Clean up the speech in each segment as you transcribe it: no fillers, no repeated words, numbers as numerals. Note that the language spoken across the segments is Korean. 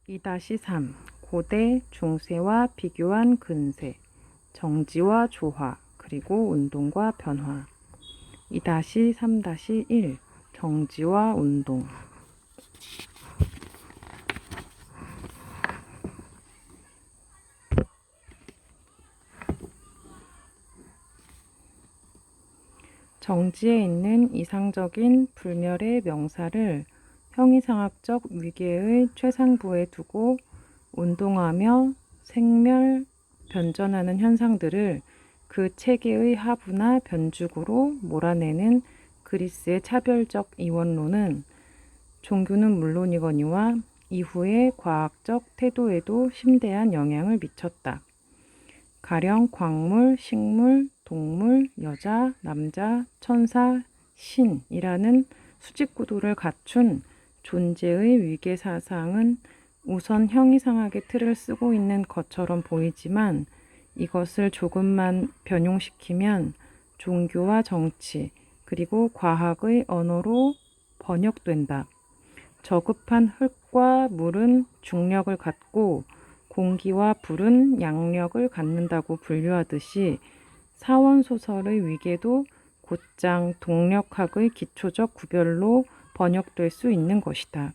2-3 고대, 중세와 비교한 근세, 정지와 조화, 그리고 운동과 변화. 2-3-1 정지와 운동. 정지에 있는 이상적인 불멸의 명사를 형이상학적 위계의 최상부에 두고 운동하며 생멸, 변전하는 현상들을 그 체계의 하부나 변죽으로 몰아내는 그리스의 차별적 이원론은 종교는 물론이거니와 이후의 과학적 태도에도 심대한 영향을 미쳤다. 가령 광물, 식물, 동물, 여자, 남자, 천사, 신이라는 수직구도를 갖춘 존재의 위계사상은 우선 형이상학의 틀을 쓰고 있는 것처럼 보이지만 이것을 조금만 변용시키면 종교와 정치 그리고 과학의 언어로 번역된다. 저급한 흙과 물은 중력을 갖고 공기와 불은 양력을 갖는다고 분류하듯이 사원소설의 위계도 곧장 동력학의 기초적 구별로 번역될 수 있는 것이다.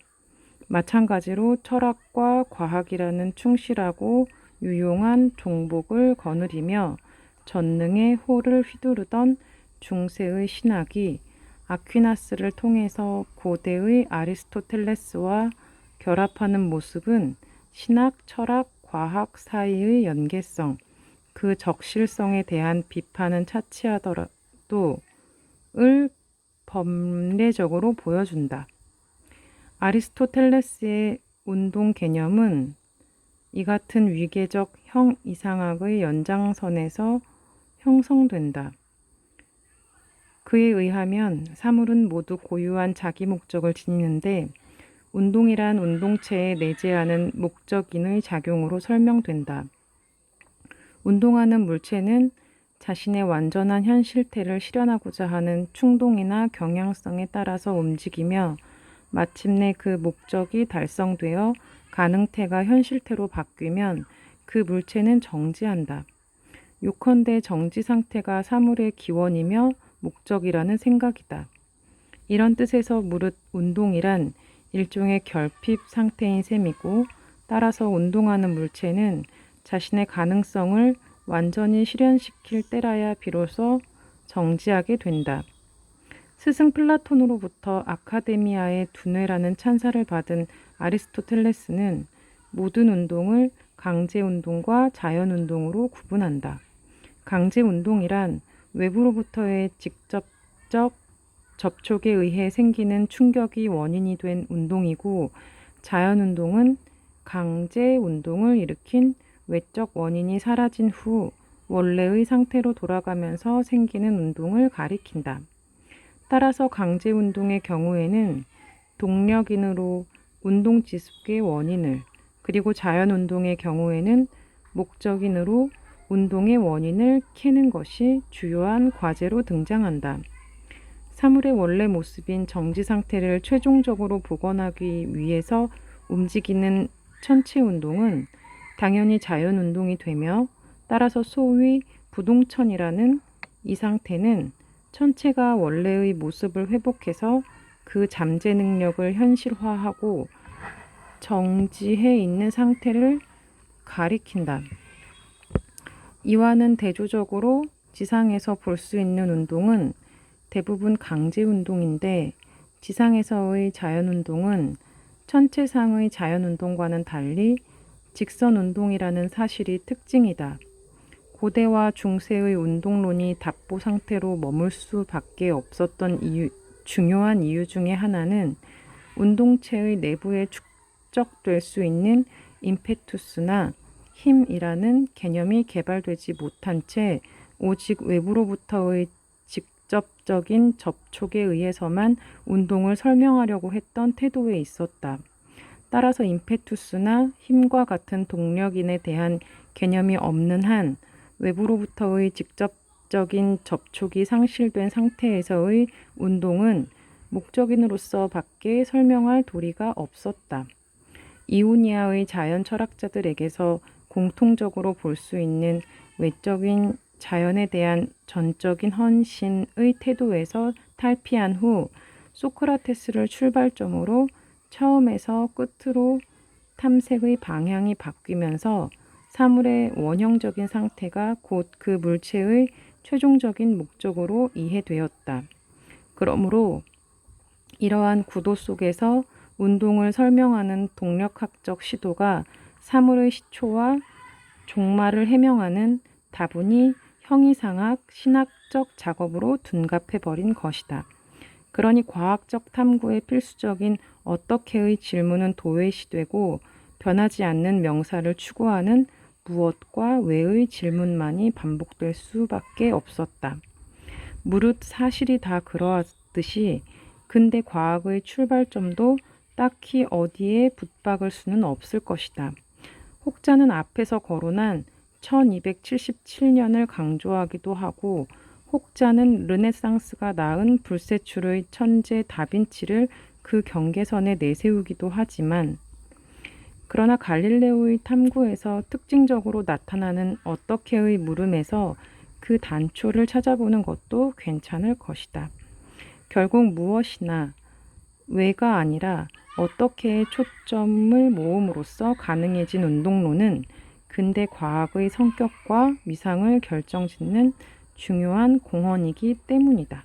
마찬가지로 철학과 과학이라는 충실하고 유용한 종복을 거느리며 전능의 호를 휘두르던 중세의 신학이 아퀴나스를 통해서 고대의 아리스토텔레스와 결합하는 모습은 신학, 철학, 과학 사이의 연계성, 그 적실성에 대한 비판은 차치하더라도 을 범례적으로 보여준다. 아리스토텔레스의 운동 개념은 이 같은 위계적 형이상학의 연장선에서 형성된다. 그에 의하면 사물은 모두 고유한 자기 목적을 지니는데 운동이란 운동체에 내재하는 목적인의 작용으로 설명된다. 운동하는 물체는 자신의 완전한 현실태를 실현하고자 하는 충동이나 경향성에 따라서 움직이며 마침내 그 목적이 달성되어 가능태가 현실태로 바뀌면 그 물체는 정지한다. 요컨대 정지 상태가 사물의 기원이며 목적이라는 생각이다. 이런 뜻에서 무릇 운동이란 일종의 결핍 상태인 셈이고 따라서 운동하는 물체는 자신의 가능성을 완전히 실현시킬 때라야 비로소 정지하게 된다. 스승 플라톤으로부터 아카데미아의 두뇌라는 찬사를 받은 아리스토텔레스는 모든 운동을 강제운동과 자연운동으로 구분한다. 강제운동이란 외부로부터의 직접적 접촉에 의해 생기는 충격이 원인이 된 운동이고 자연운동은 강제운동을 일으킨 외적 원인이 사라진 후 원래의 상태로 돌아가면서 생기는 운동을 가리킨다. 따라서 강제운동의 경우에는 동력인으로 운동지속의 원인을 그리고 자연운동의 경우에는 목적인으로 운동의 원인을 캐는 것이 주요한 과제로 등장한다. 사물의 원래 모습인 정지 상태를 최종적으로 복원하기 위해서 움직이는 천체 운동은 당연히 자연운동이 되며 따라서 소위 부동천이라는 이 상태는 천체가 원래의 모습을 회복해서 그 잠재 능력을 현실화하고 정지해 있는 상태를 가리킨다. 이와는 대조적으로 지상에서 볼 수 있는 운동은 대부분 강제운동인데 지상에서의 자연운동은 천체상의 자연운동과는 달리 직선운동이라는 사실이 특징이다. 고대와 중세의 운동론이 답보 상태로 머물 수밖에 없었던 중요한 이유 중에 하나는 운동체의 내부에 축적될 수 있는 임페투스나 힘이라는 개념이 개발되지 못한 채 오직 외부로부터의 직접적인 접촉에 의해서만 운동을 설명하려고 했던 태도에 있었다. 따라서 임페투스나 힘과 같은 동력인에 대한 개념이 없는 한 외부로부터의 직접적인 접촉이 상실된 상태에서의 운동은 목적인으로서 밖에 설명할 도리가 없었다. 이오니아의 자연 철학자들에게서 공통적으로 볼 수 있는 외적인 자연에 대한 전적인 헌신의 태도에서 탈피한 후 소크라테스를 출발점으로 처음에서 끝으로 탐색의 방향이 바뀌면서 사물의 원형적인 상태가 곧 그 물체의 최종적인 목적으로 이해되었다. 그러므로 이러한 구도 속에서 운동을 설명하는 동력학적 시도가 사물의 시초와 종말을 해명하는 다분히 형이상학, 신학적 작업으로 둔갑해버린 것이다. 그러니 과학적 탐구의 필수적인 어떻게의 질문은 도외시되고 변하지 않는 명사를 추구하는 무엇과 왜의 질문만이 반복될 수밖에 없었다. 무릇 사실이 다 그러하듯이 근대 과학의 출발점도 딱히 어디에 붙박을 수는 없을 것이다. 혹자는 앞에서 거론한 1277년을 강조하기도 하고 혹자는 르네상스가 낳은 불세출의 천재 다빈치를 그 경계선에 내세우기도 하지만 그러나 갈릴레오의 탐구에서 특징적으로 나타나는 어떻게의 물음에서 그 단초를 찾아보는 것도 괜찮을 것이다. 결국 무엇이나 왜가 아니라 어떻게의 초점을 모음으로써 가능해진 운동론은 근대 과학의 성격과 위상을 결정짓는 중요한 공헌이기 때문이다.